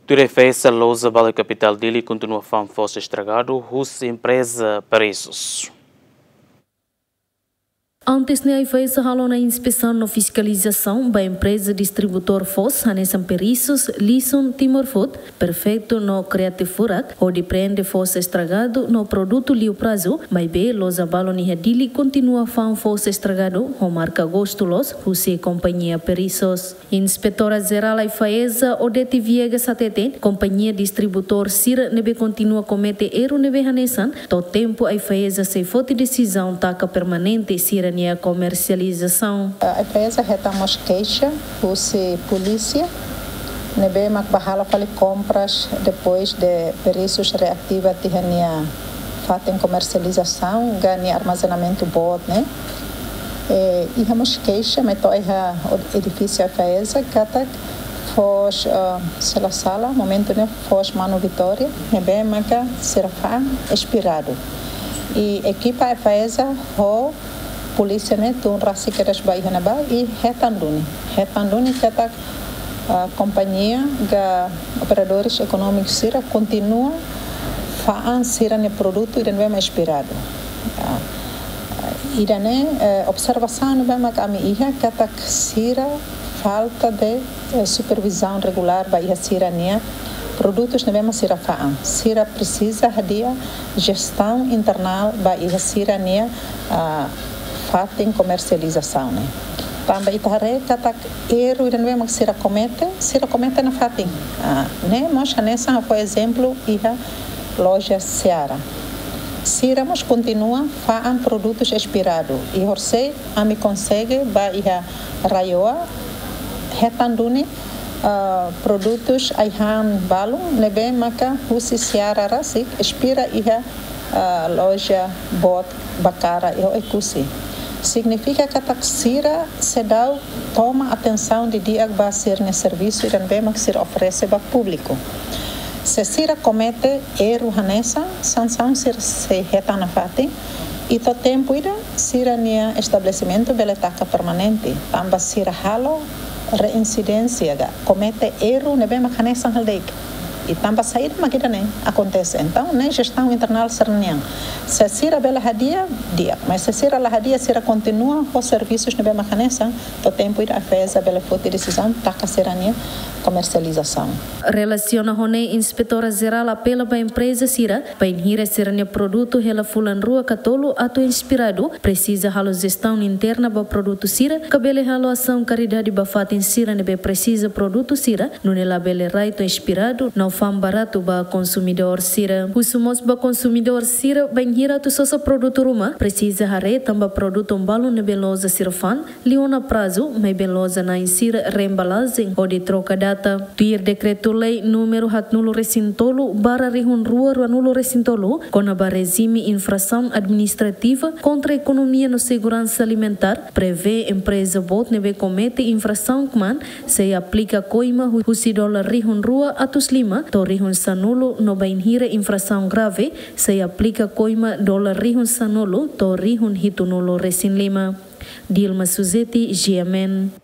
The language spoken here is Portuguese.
Durante a lousa bala capital dele continua a fama fosse estragado, os empresa preços. Antes de a fez a inspeção na fiscalização da empresa distributor FOS, Hanesam Periços, Lisson Timor Food, perfeito no Creative Furak, onde prende FOS estragado no produto liu prazo, mas bem, los abalo ni hadili continua fan FOS estragado, o marca agosto los, Rússia Companhia Periços. Inspetora Geral a faeza, Odete Viegas Sateten, Companhia Distributor Sira nebe continua comete erro nebe Hanesan, to tempo a faeza se fote decisão taca permanente Sira a comercialização. A empresa retamos queixa, fosse polícia, nebe macbahala fale compras depois de preços reativa tinha fatem comercialização, ganha armazenamento bot, né? E temos queixa, mas o edifício a empresa cata fos sala momento né fos Mano Vitória, nebe maca será expirado. E equipa a empresa polícia né tu rasi keras bai hanaba e retanduni kata a companhia ga operadores econômicos sira continua faan sira ne produto e não é mais expirado e né observação não é mais a minha kata sira falta de supervisão regular bai sira né produtos não é mais sira faan sira precisa de gestão internal bai sira né fatem comercialização, né? Também itare kata erro e não é mais sira comete na fatem, né? Mas nessa foi exemplo iha loja Seara. Sira mas continua faan produtos expirados e você a me consegue ba iha raioa retandune produtos aihan balum nebe maka husi Seara rasik expira iha loja bot bacara e ekusi. Significa que a taxira se dá toma atenção de dia que vai ser no serviço e também que se oferece para o público. Se sira comete erro nessa, sanção se reta na fate e todo tempo ida sira no estabelecimento beletaca permanente, também sira halo reincidência comete erro nebe nessa haldeik. E também sair maquina né acontece então né gestão internal serniang se sira bela hadia dia mas se sira la hadia sira continua os serviços nebe macanesa to tempo ir a fez a bela foto decisão taca serania comercialização relaciona hone inspetora geral apela para empresa sira para inhira serania produto hela fulan rua catolo ato inspirado precisa halo gestão interna para produto sira cabele halo ação caridade bafat sira nebe precisa produto sira nunela bele right inspirado no fam barato ba consumidor sira. Husumos ba consumidor sira banhira tu sosa produto rumah precisa hare tamba produto balu ne beloza sirfan liona prazo mai beloza na insira reembalagem ou de troca data. Tuir decreto lei número hatnulo recintolo bara rihun rua ranulo recintolo kona ba regime infração administrativa contra a economia no segurança alimentar prevê empresa bot nebe comete infração kman se aplica coima husidol rihun rua atus lima torrihun sanulo no bainhira infração grave se aplica coima $rihun sanulo torrihun hitunulo resin lima. Dilma Suzeti, GMN.